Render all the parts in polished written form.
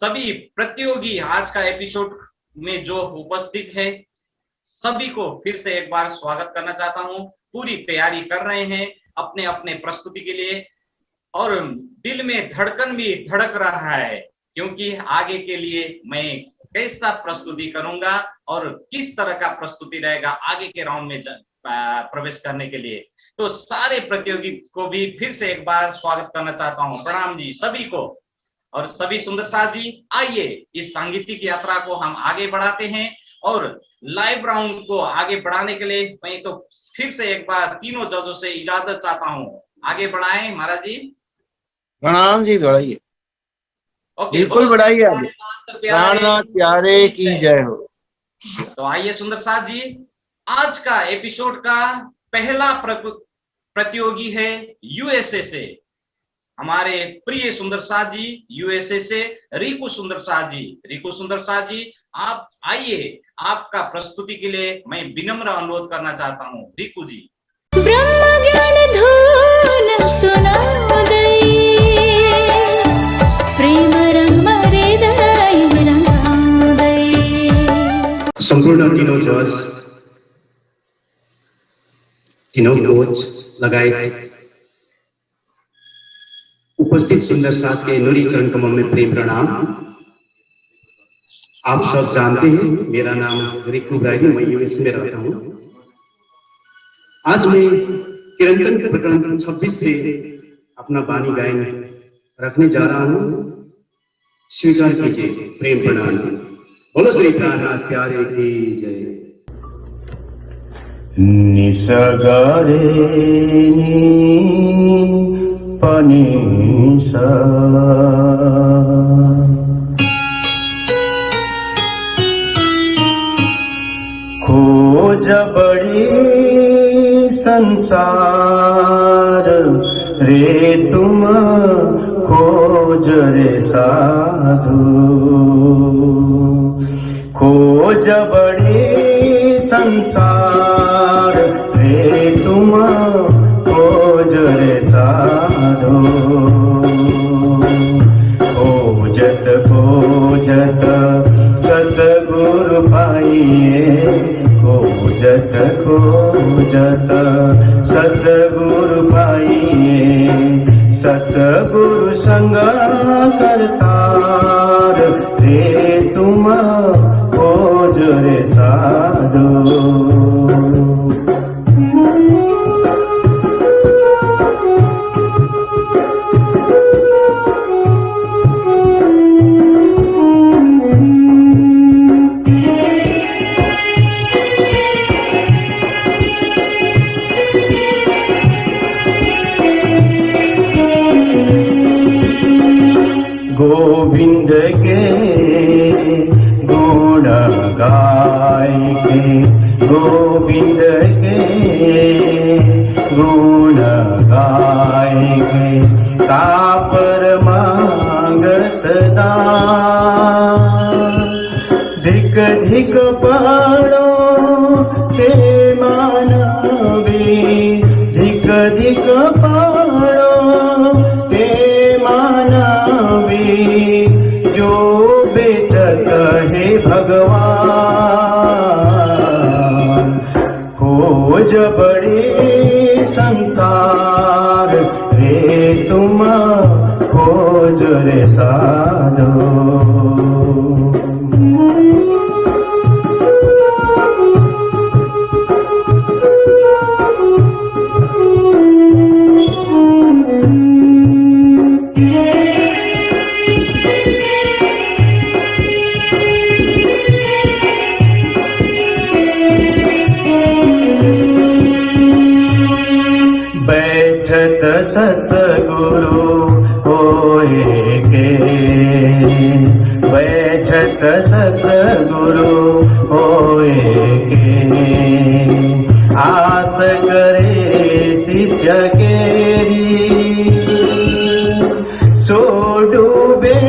सभी प्रतियोगी आज का एपिसोड में जो उपस्थित है सभी को फिर से एक बार स्वागत करना चाहता हूं। पूरी तैयारी कर रहे हैं अपने अपने प्रस्तुति के लिए और दिल में धड़कन भी धड़क रहा है क्योंकि आगे के लिए मैं कैसा प्रस्तुति करूंगा और किस तरह का प्रस्तुति रहेगा आगे के राउंड में प्रवेश करने के लिए। तो सारे प्रतियोगी को भी फिर से एक बार स्वागत करना चाहता हूं। प्रणाम जी सभी को। और सभी सुंदर साथ जी, आइए इस सांगीतिक यात्रा को हम आगे बढ़ाते हैं और लाइव राउंड को आगे बढ़ाने के लिए मैं तो फिर से एक बार तीनों जजों से इजाजत चाहता हूं। आगे बढ़ाएं महाराज जी। प्रणाम जी, बढ़ाइए। ओके, बिल्कुल बढ़ाइए आगे। प्राणनाथ प्यारे की जय हो। तो आइए सुंदर साथ जी, आज का एपिसोड का पहला प्रतियोगी है यूएसए से हमारे प्रिय सुंदर साथ जी, यूएसए से रिकू सुंदर साथ जी। रिकू सुंदर साथ जी, आप आइए, आपका प्रस्तुति के लिए मैं विनम्र अनुरोध करना चाहता हूँ। रिकू जी। ब्रह्म ज्ञान धून सुनादई, प्रेम रंग मारे दई रंगादई। संपूर्ण तीनों जज, तीनों कोच लगाए उपस्थित सुंदर साथ के नूरी चरण कमल में प्रेम प्रणाम। आप सब जानते हैं मेरा नाम रिकू ब्राइडी, मैं यूएस में रहता हूं। आज मैं कीर्तन प्रकरण 26 से अपना वाणी गायन रखने जा रहा हूं। स्वीकार कीजिए प्रेम प्रणाम। बोलो श्री प्राणनाथ प्यारे की जय। निसगरे पनीसा खोज बड़ी संसार रे तुम खोज रे साधु। खोज बड़ी संसार रे तुम खोज रे साधु। खोजत खोजत सतगुरु पाइए, खोजत खोजत सतगुरु पाइए। सतगुरु संग करतार रे तुम खोज रे साधु। गोविंद के गुण गाय के, गोविंद के गुण गाय के। तापर मांगत दान, धिक धिक पाड़ो ते मानवी। धिक धिक पाड़ो ते मानवी, जो बेचत है भगवान। खोज बड़े संसार रे तुम खोज रे साधु। बैठत सतगुरु होए के, बैठत सतगुरु होए के। आस करे शिष्य केरी, सो डूबे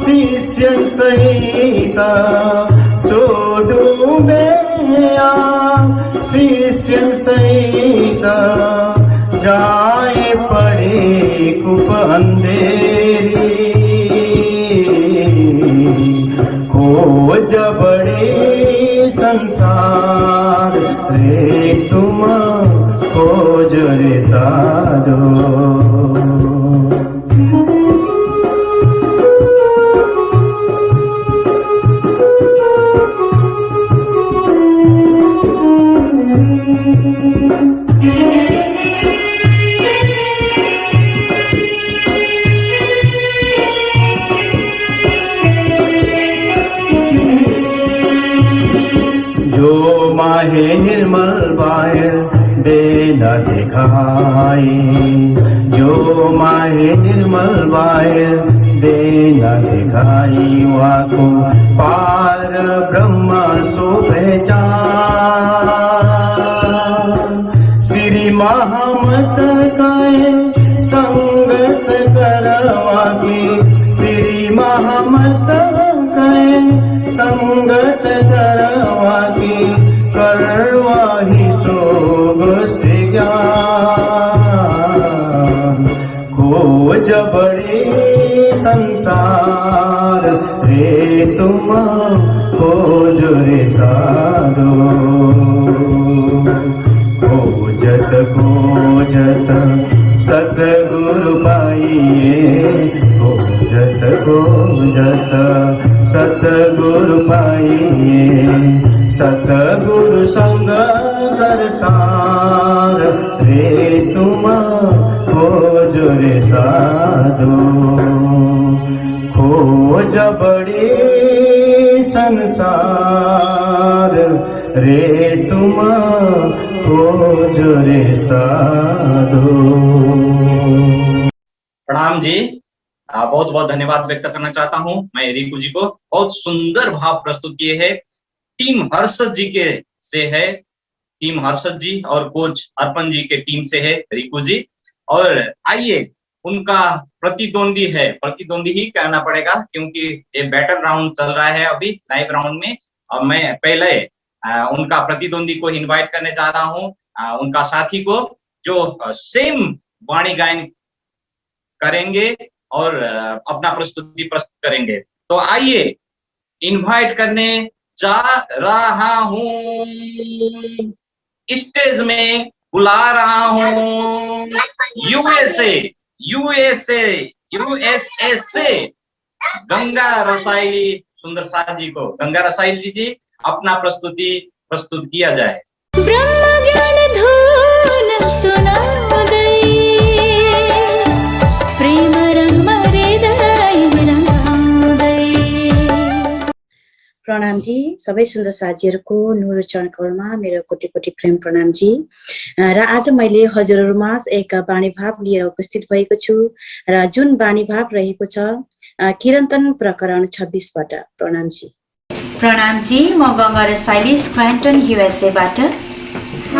शिष्य सहित। सो डूबे शिष्य सहित, जाए पड़े कुप अंधेरी। जबड़े संसार रे तुम खोज रे साधो। जो माहे निर्मल बाहर दे न दिखाई, जो माहे निर्मल बाहर दे न दिखाई, वाको पार ब्रह्म सो पहचान। श्री महामत काए संगत करवा की, श्री महामत काए संगत करवा की, करवाही सोग से ज्ञान। खोज बड़े संसार रे तुम खोज रे साधो। खोजत खोजत सतगुरु पाइए, खोजत खोजत सतगुरु पाइए, सतगुरु संग करतार रे तुम खोज रे साधो। खोज बड़े संसार रे तुम खोज रे साधो। प्रणाम जी। बहुत बहुत धन्यवाद व्यक्त करना चाहता हूं मैं रिकू जी को। बहुत सुंदर भाव प्रस्तुत किए हैं। टीम हर्षद जी के से है, टीम हर्षद जी और कोच अर्पण जी के टीम से है रिकू जी। और आइए उनका प्रतिद्वंदी है, प्रतिद्वंदी ही कहना पड़ेगा क्योंकि ये बैटल राउंड चल रहा है अभी लाइव राउंड में। अब मैं पहले उनका प्रतिद्वंदी को इनवाइट करने जा रहा हूं, उनका साथी को जो सेम वाणी गायन करेंगे और अपना प्रस्तुति प्रस्तुत करेंगे। तो आइए इनवाइट करने जा रहा हूं, स्टेज में बुला रहा हूं यूएसए से गंगा रसायली सुंदर साथ जी को। गंगा रसायली जी अपना प्रस्तुति प्रस्तुत किया जाए। ब्रह्म ज्ञान धून सुनादै, प्रेम रंग मरेदै रंगाउँदै। प्रणाम जी। सबै सुन्दर साथीहरूको नुरो चरण कमलमा मेरो कोटि कोटि प्रेम प्रणाम जी। र आज मैले हजुरहरूमा एक वाणी भाव लिएर उपस्थित भएको छु र जुन वाणी भाव रहेको छ किरन्तन प्रकरण 26 बाट। प्रणाम जी। प्रणाम जी। म गंगा रसाइली स्क्रैन्टन युएसए बाट। ओ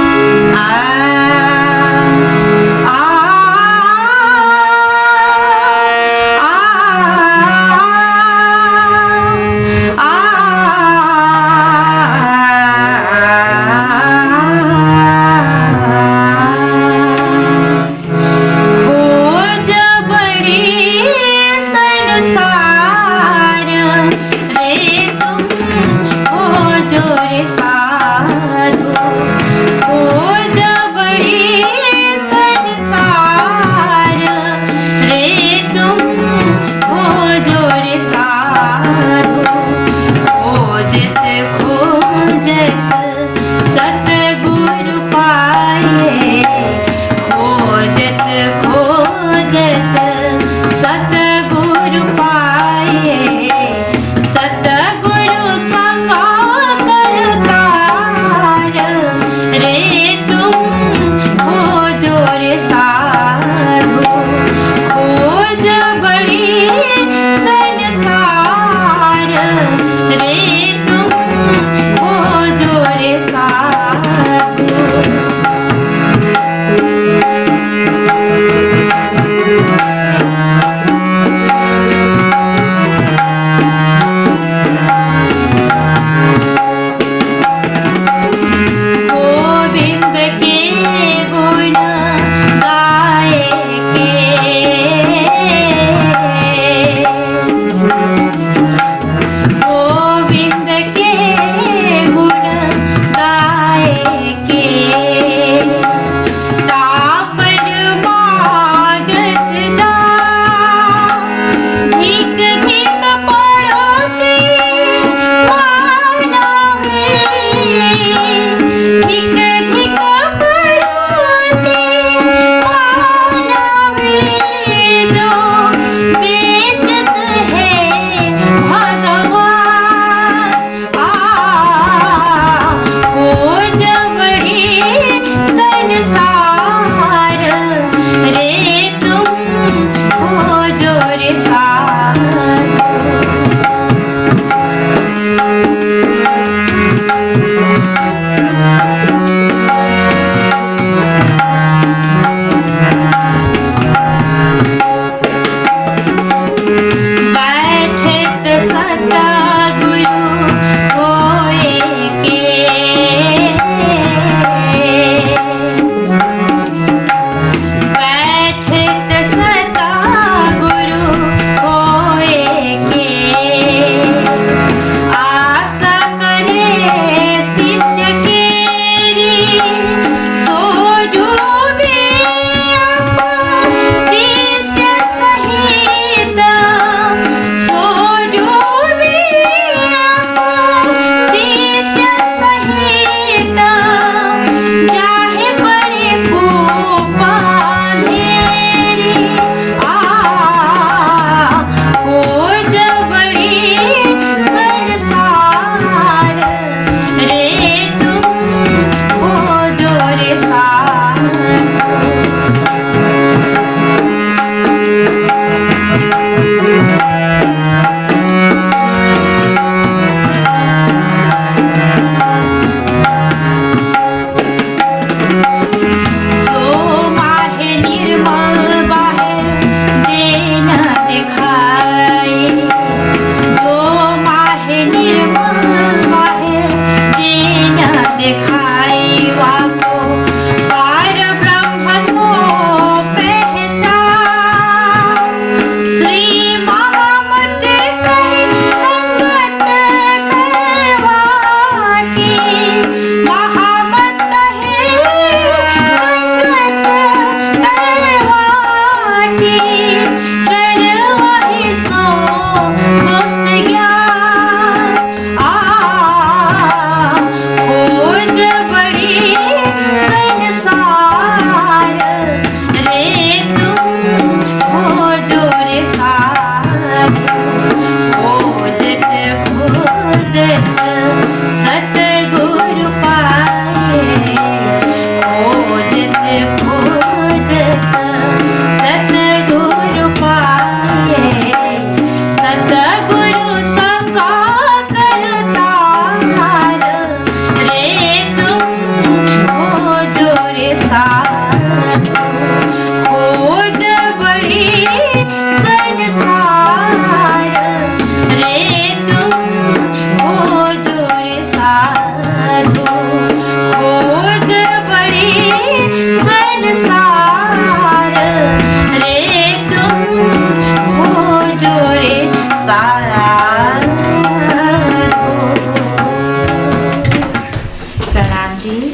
जी।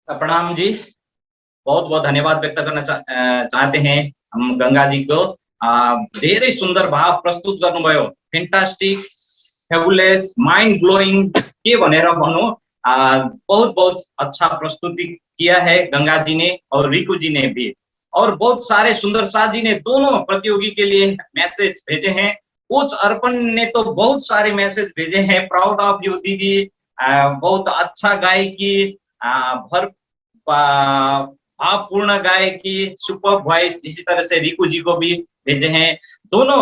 प्रणाम जी। बहुत बहुत धन्यवाद व्यक्त करना चाहते हैं हम गंगा जी को। धेरै सुन्दर भाव प्रस्तुत गर्नुभयो। फेन्टास्टिक, फेबुलस, माइंड ब्लोइंग, के भनेर भनौं। बहुत बहुत अच्छा प्रस्तुति किया है गंगा जी ने और रिकू जी ने भी। और बहुत सारे सुंदर साथ जी ने दोनों प्रतियोगी के लिए मैसेज भेजे हैं। कोच अर्पण ने तो बहुत सारे मैसेज भेजे हैं। प्राउड ऑफ यू दीदी, बहुत अच्छा गायकी, भर भावपूर्ण गायकी, सुपर वॉइस। इसी तरह से रिकू जी को भी भेजे हैं। दोनों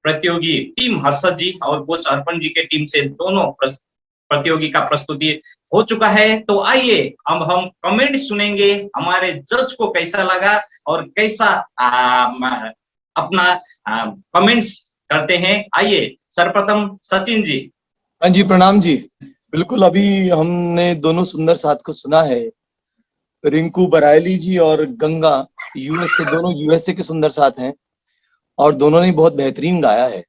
प्रतियोगी टीम हर्षद जी और कोच अर्पण जी के टीम से दोनों प्रतियोगी का प्रस्तुति हो चुका है। तो आइए अब हम कमेंट सुनेंगे, हमारे जज को कैसा लगा और कैसा अपना कमेंट्स करते हैं। आइए सर्वप्रथम सचिन जी। हाँ जी, प्रणाम जी। बिल्कुल, अभी हमने दोनों सुंदर साथ को सुना है। रिंकू बरायली जी और गंगा यूएसए, दोनों यूएसए के सुंदर साथ हैं और दोनों ने बहुत बेहतरीन गाया है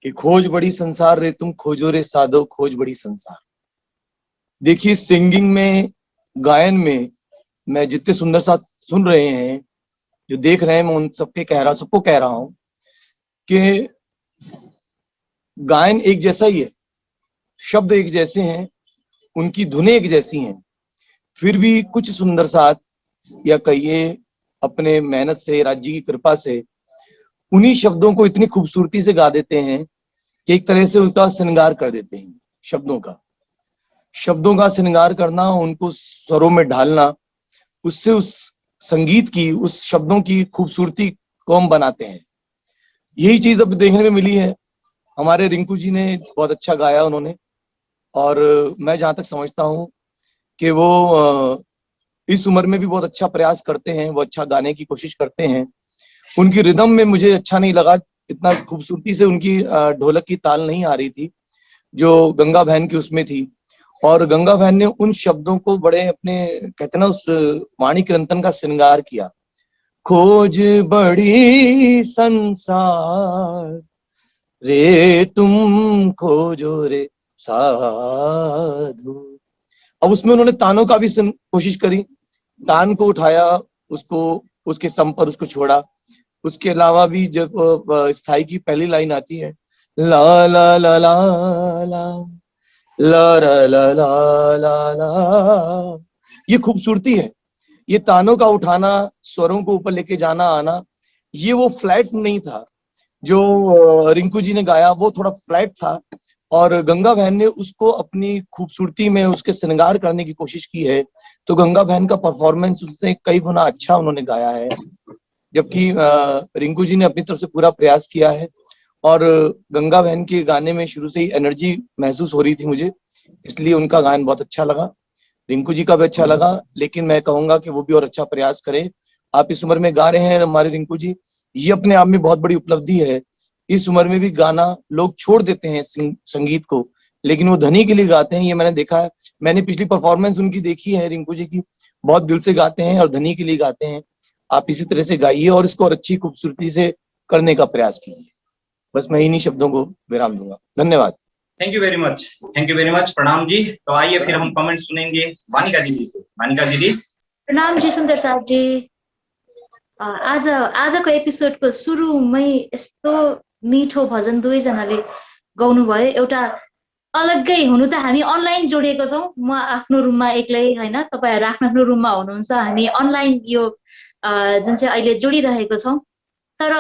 कि खोज बड़ी संसार रे तुम खोजो रे साधो खोज बड़ी संसार। देखिए, सिंगिंग में, गायन में मैं जितने सुंदर साथ सुन रहे हैं, जो देख रहे हैं, मैं उन सबको कह रहा हूं कि गायन एक जैसा ही है, शब्द एक जैसे हैं, उनकी धुनें एक जैसी हैं, फिर भी कुछ सुंदर साथ या कहिए अपने मेहनत से, राज्य की कृपा से उन्हीं शब्दों को इतनी खूबसूरती से गा देते हैं कि एक तरह से उनका श्रृंगार कर देते हैं। शब्दों का श्रृंगार करना, उनको स्वरों में ढालना, उससे उस संगीत की, उस शब्दों की खूबसूरती को हम बनाते हैं। यही चीज अब देखने में मिली है। हमारे रिंकू जी ने बहुत अच्छा गाया उन्होंने, और मैं जहां तक समझता हूँ कि वो इस उम्र में भी बहुत अच्छा प्रयास करते हैं, वो अच्छा गाने की कोशिश करते हैं। उनकी रिदम में मुझे अच्छा नहीं लगा, इतना खूबसूरती से उनकी ढोलक की ताल नहीं आ रही थी जो गंगा बहन की उसमें थी। और गंगा बहन ने उन शब्दों को बड़े अपने, कहते ना, उस वाणी कीर्तन का श्रृंगार किया। खोज बड़ी संसार रे तुम खोजो रे साधु। अब उसमें उन्होंने तानों का भी कोशिश करी, तान को उठाया, उसको उसके सम पर उसको छोड़ा। उसके अलावा भी जब स्थाई की पहली लाइन आती है, ला ला ला ला ला ला ला ला ला ला ला, ये खूबसूरती है। ये तानों का उठाना, स्वरों को ऊपर लेके जाना आना, ये वो फ्लैट नहीं था जो रिंकू जी ने गाया, वो थोड़ा फ्लैट था। और गंगा बहन ने उसको अपनी खूबसूरती में उसके श्रृंगार करने की कोशिश की है। तो गंगा बहन का परफॉर्मेंस उससे कई गुना अच्छा उन्होंने गाया है, जबकि रिंकू जी ने अपनी तरफ से पूरा प्रयास किया है। और गंगा बहन के गाने में शुरू से ही एनर्जी महसूस हो रही थी मुझे, इसलिए उनका गायन बहुत अच्छा लगा। रिंकू जी का भी अच्छा लगा, लेकिन मैं कहूंगा कि वो भी और अच्छा प्रयास करें। आप इस उम्र में गा रहे हैं हमारे रिंकू जी, ये अपने आप में बहुत बड़ी उपलब्धि है। इस उम्र में भी गाना लोग छोड़ देते हैं संगीत को, लेकिन वो धनी के लिए गाते हैं, ये मैंने देखा है। मैंने पिछली परफॉर्मेंस उनकी देखी है रिंकू जी की, बहुत दिल से गाते हैं और धनी के लिए गाते हैं। आप इसी तरह से गाइए और इसको और अच्छी खूबसूरती से करने का प्रयास कीजिए। बस मैं इन्हीं शब्दों को विराम दूंगा। धन्यवाद। Thank you very much, thank you very much. प्रणाम जी। तो आइए फिर हम कमेंट सुनेंगे वानिका दीदी से। वानिका दीदी। प्रणाम जी, सुन्दर साथ जी। आजको एपिसोडको सुरुमै यस्तो मिठो भजन दुवैजनाले गाउनुभयो। एउटा अलग्गै हुनु त हामी अनलाइन जोडिएको छौँ, म आफ्नो रुममा एक्लै हैन, तपाईहरु आफ्नो आफ्नो रुममा हुनुहुन्छ, हामी अनलाइन यो जुन चाहिँ अहिले जोडिरहेको छौँ। तर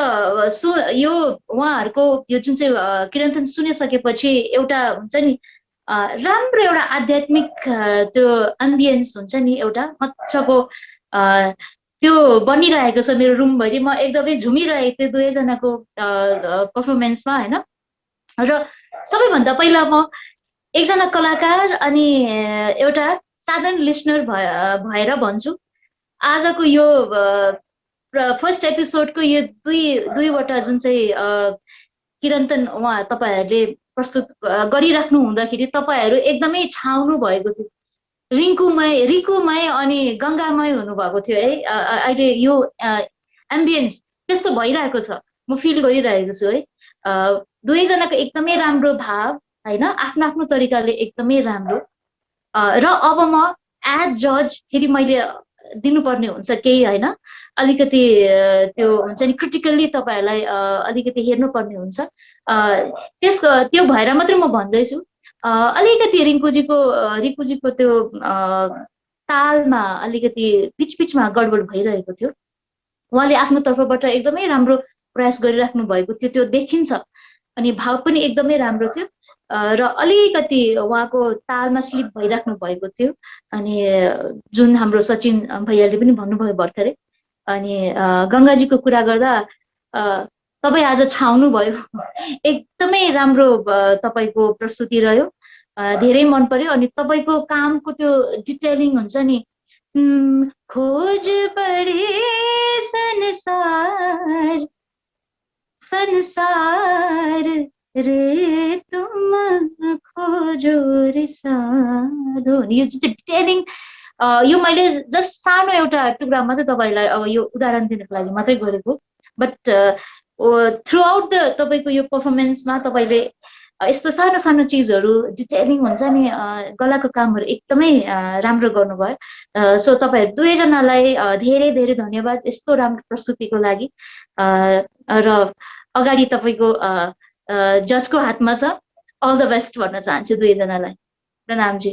यो उहाँहरूको यो जुन चाहिँ कीर्तन सुनिसकेपछि एउटा हुन्छ नि राम्रो एउटा आध्यात्मिक त्यो एम्बियन्स हुन्छ नि, एउटा मजाको त्यो बनिरहेको छ मेरो रुमभरि। म एकदमै झुमिरहेको थिएँ दुवैजनाको पर्फर्मेन्समा हैन। र सबैभन्दा पहिला म एकजना कलाकार अनि एउटा साधारण लिसनर भएर भन्छु, आजको यो फर्स्ट एपिसोडको यो दुईवटा जुन चाहिँ कीर्तन उहाँ तपाईहरुले प्रस्तुत गरिराख्नु हुँदाखेरि तपाईहरु एकदमै छाउनु भएको थियो। रिकुमय अनि गंगामय हुनुभएको थियो है। अहिले यो एम्बियन्स त्यस्तो भइरहेको छ, म फिल गरिरहेको छु है। दुवैजनाको एकदमै राम्रो भाव हैन, आफ्नो आफ्नो तरिकाले एकदमै राम्रो। र अब म एज जज फेरि मैले दिनुपर्ने हुन्छ केही होइन, अलिकति त्यो हुन्छ नि क्रिटिकल्ली तपाईँहरूलाई अलिकति हेर्नुपर्ने हुन्छ। त्यो भएर मात्रै म भन्दैछु, अलिकति रिकुजीको त्यो तालमा अलिकति बिचमा गडबड भइरहेको थियो। उहाँले आफ्नो तर्फबाट एकदमै राम्रो प्रयास गरिराख्नु भएको थियो, त्यो देखिन्छ, अनि भाव पनि एकदमै राम्रो थियो र अलिकति उहाँको तालमा स्लिप भइराख्नु भएको थियो। अनि जुन हाम्रो सचिन भैयाले पनि भन्नुभयो भर्खरै, अनि गङ्गाजीको कुरा गर्दा तपाईँ आज छाउनु भयो, एकदमै राम्रो तपाईँको प्रस्तुति रह्यो, धेरै मन पर्यो। अनि तपाईँको कामको त्यो डिटेलिङ हुन्छ नि, खोज बढे संसार रे तुम खोजो रे साधो, यो जुन चाहिँ डिटेलिङ, यो मैले जस्ट सानो एउटा टुक्रा मात्रै तपाईँलाई अब यो उदाहरण दिनको लागि मात्रै गरेको, बट थ्रु आउट द तपाईँको यो पर्फर्मेन्समा तपाईँले यस्तो सानो सानो चिजहरू डिटेलिङ हुन्छ नि, गलाको कामहरू एकदमै राम्रो गर्नुभयो। सो तपाईँहरू दुवैजनालाई धेरै धेरै धन्यवाद यस्तो राम्रो प्रस्तुतिको लागि। र अगाडि तपाईँको जजको हातमा छ, अल द बेस्ट भन्न चाहन्छु दुवैजनालाई। प्रणामजी।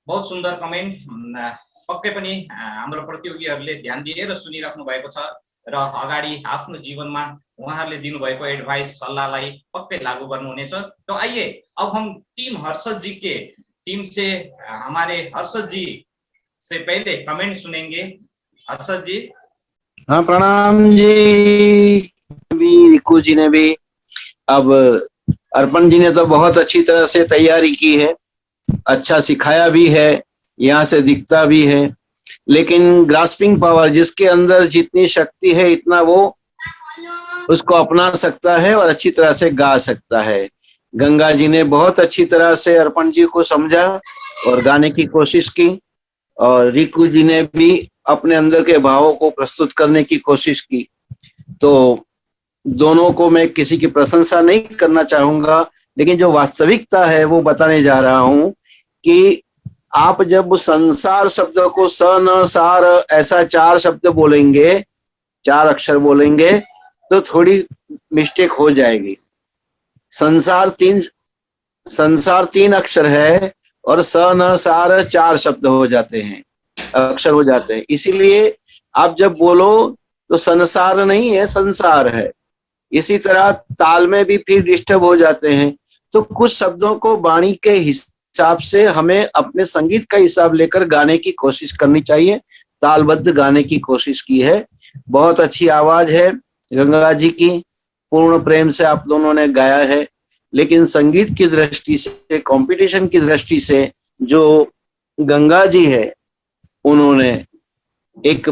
बहुत सुन्दर कमेन्ट, पक्कै पनि हाम्रो प्रतियोगीहरूले ध्यान दिएर सुनिराख्नु भएको छ र अगाडि आफ्नो जीवनमा उहाँहरूले दिनुभएको एडभाइस सल्लाहलाई पक्कै लागू गर्नुहुनेछ। तो आइए अब हम टीम हर्षद जी के टीम से हमारे हर्षद जी से पहले कमेंट सुनेंगे। हर्षद जी। हाँ, प्रणाम जी। रिकू जी ने भी, अब अर्पण जी ने तो बहुत अच्छी तरह से तैयारी की है, अच्छा सिखाया भी है, यहाँ से दिखता भी है, लेकिन ग्रास्पिंग पावर, जिसके अंदर जितनी शक्ति है इतना वो उसको अपना सकता है और अच्छी तरह से गा सकता है। गंगा जी ने बहुत अच्छी तरह से अर्पण जी को समझा और गाने की कोशिश की, और रिकू जी ने भी अपने अंदर के भावों को प्रस्तुत करने की कोशिश की। तो दोनों को मैं किसी की प्रशंसा नहीं करना चाहूंगा, लेकिन जो वास्तविकता है वो बताने जा रहा हूं कि आप जब संसार शब्द को स न सार ऐसा 4 शब्द बोलेंगे, 4 अक्षर बोलेंगे, तो थोड़ी मिस्टेक हो जाएगी। संसार 3 अक्षर है और स न सार 4 शब्द हो जाते हैं, अक्षर हो जाते हैं। इसीलिए आप जब बोलो तो संसार नहीं है, संसार है। इसी तरह ताल में भी फिर डिस्टर्ब हो जाते हैं। तो कुछ शब्दों को वाणी के हिसाब से हमें अपने संगीत का हिसाब लेकर गाने की कोशिश करनी चाहिए। तालबद्ध गाने की कोशिश की है। बहुत अच्छी आवाज है गंगा जी की, पूर्ण प्रेम से आप दोनों ने गाया है। लेकिन संगीत की दृष्टि से, कंपटीशन की दृष्टि से जो गंगा जी है, उन्होंने एक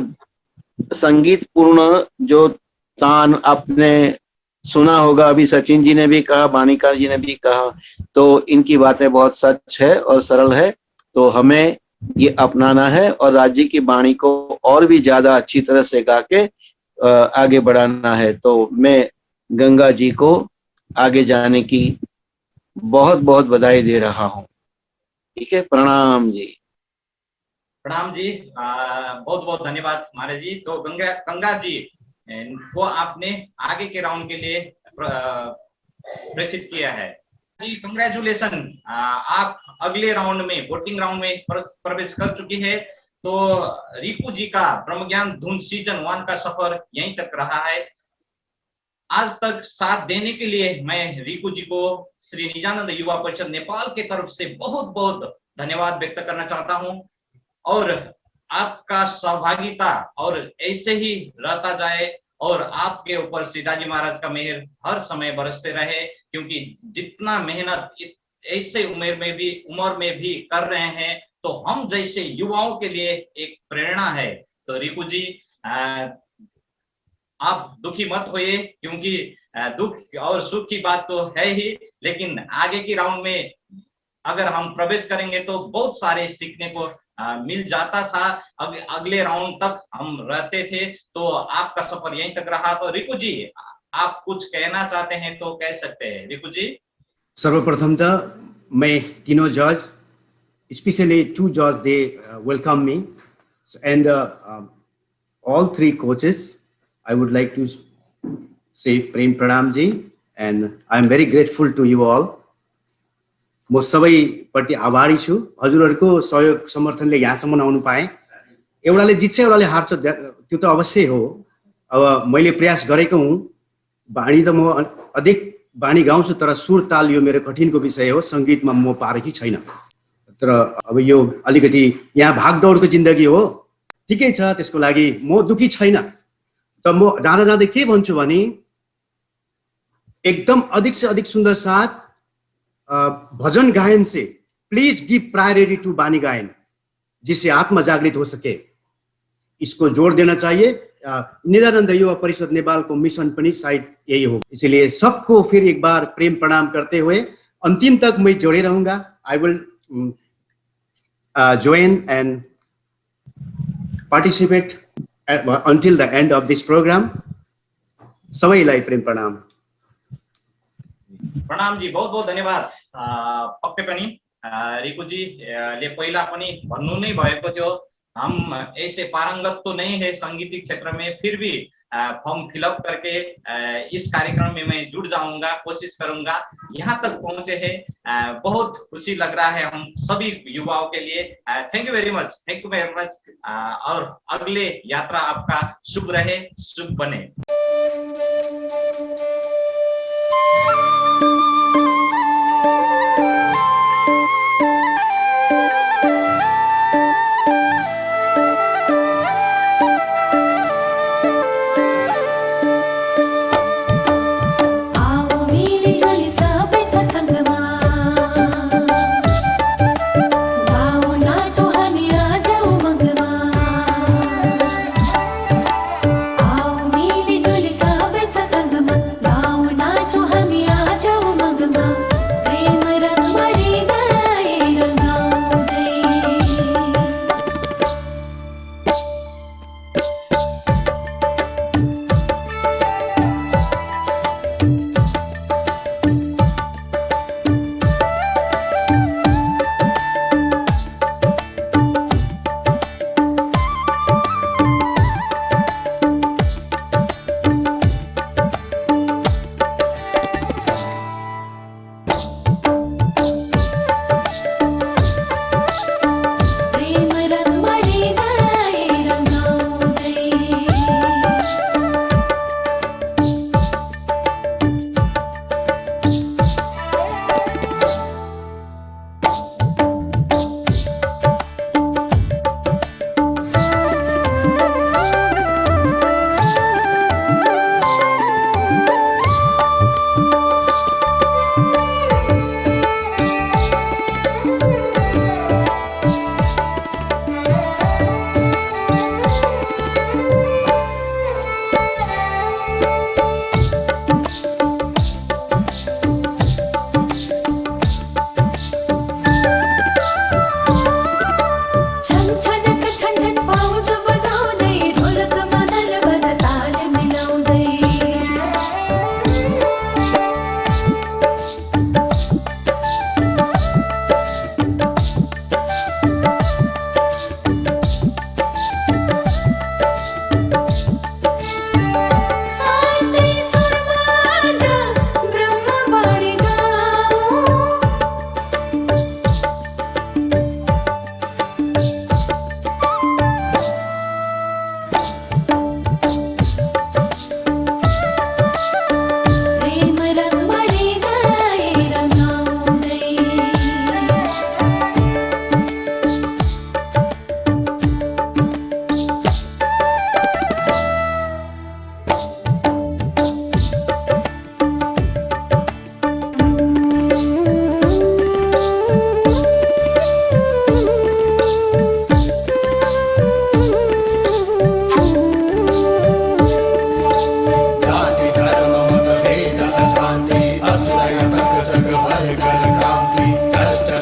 संगीत पूर्ण जो तान आपने सुना होगा, अभी सचिन जी ने भी कहा, बानीकार जी ने भी कहा, तो इनकी बातें बहुत सच है और सरल है। तो हमें ये अपनाना है और राज्य की वाणी को और भी ज्यादा अच्छी तरह से गा के आगे बढ़ाना है। तो मैं गंगा जी को आगे जाने की बहुत बहुत बधाई दे रहा हूँ। ठीक है, प्रणाम जी। प्रणाम जी, बहुत बहुत धन्यवाद महाराज जी। तो गंगा जी को आपने आगे के राउंड के लिए प्रेषित किया है जी। कंग्रेचुलेशन, आप अगले राउंड में, वोटिंग राउंड में प्रवेश कर चुकी है। तो रिकू जी का ब्रह्मज्ञान धुन सीजन 1 का सफर यहीं तक रहा है। आज तक साथ देने के लिए मैं रिकू जी को श्री निजानंद युवा परिषद नेपाल के तरफ से बहुत बहुत धन्यवाद व्यक्त करना चाहता हूं। और आपका सहभागिता और ऐसे ही रहता जाए और आपके ऊपर सीताजी महाराज का मेहर हर समय बरसते रहे, क्योंकि जितना मेहनत ऐसे उम्र में भी कर रहे हैं, तो हम जैसे युवाओं के लिए एक प्रेरणा है। तो रिकू जी, आप दुखी मत होइए, क्योंकि दुख और सुख की बात तो है ही, लेकिन आगे की राउंड में अगर हम प्रवेश करेंगे तो बहुत सारे सीखने को मिल जाता था। अगले राउंड तक हम रहते थे, तो आपका सफर यहीं तक रहा। तो रिकू जी, आप कुछ कहना चाहते हैं तो कह सकते हैं। रिकू जी। सर्वप्रथम तो मैं तीनों जज especially two judges, they welcome me. So, and all three coaches, I would like to say Prem Pranamji, and I'm very grateful to you all. म सबैपट्टि आभारी छु हजुरहरूको सहयोग समर्थनले यहाँसम्म आउनु पाएँ। एउटाले जित्छ एउटाले हार्छ त्यो त अवश्य हो। अब मैले प्रयास गरेको हुँ। बाणी त म अधिक बाणी गाउँछु तर सुर ताल यो मेरो कठिनको विषय हो। संगीतमा म पारखी छैन। तर अब यो अलिकति यहाँ भागदौडको जिन्दगी हो। ठिकै छ, त्यसको लागि म दुखी छैन। त म जाँदा जाँदै के भन्छु भने एकदम अधिक से अधिक सुन्दर साथ भजन गायन से प्लीज गिव प्रायोरिटी टू बानी गायन, जिससे आत्मा जागृत हो सके। इसको जोर देना चाहिए। निरानंद युवा परिषद नेपाल को मिशन पनि शायद यही हो। इसलिए सबको फिर एक बार प्रेम प्रणाम करते हुए अंतिम तक मैं जोड़े रहूंगा। I will join and participate until the end of this program. सबैलाई प्रेम प्रणाम। प्रणाम जी, बहुत बहुत धन्यवाद। पक्कै पनि रिकु जी ले पहिला पनि भन्नु नै भएको थियो, हम ऐसे पारंगत तो नहीं है संगीतिक क्षेत्र में, फिर भी फॉर्म फिलअप करके इस कार्यक्रम में मैं जुड़ जाऊंगा, कोशिश करूंगा। यहाँ तक पहुंचे हैं, बहुत खुशी लग रहा है हम सभी युवाओं के लिए। Thank you very much, thank you very much. और अगले यात्रा आपका शुभ रहे, शुभ बने।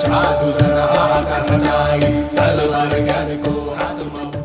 साधु जन हाहाकार मचाई तलवार ज्ञान को हाथ में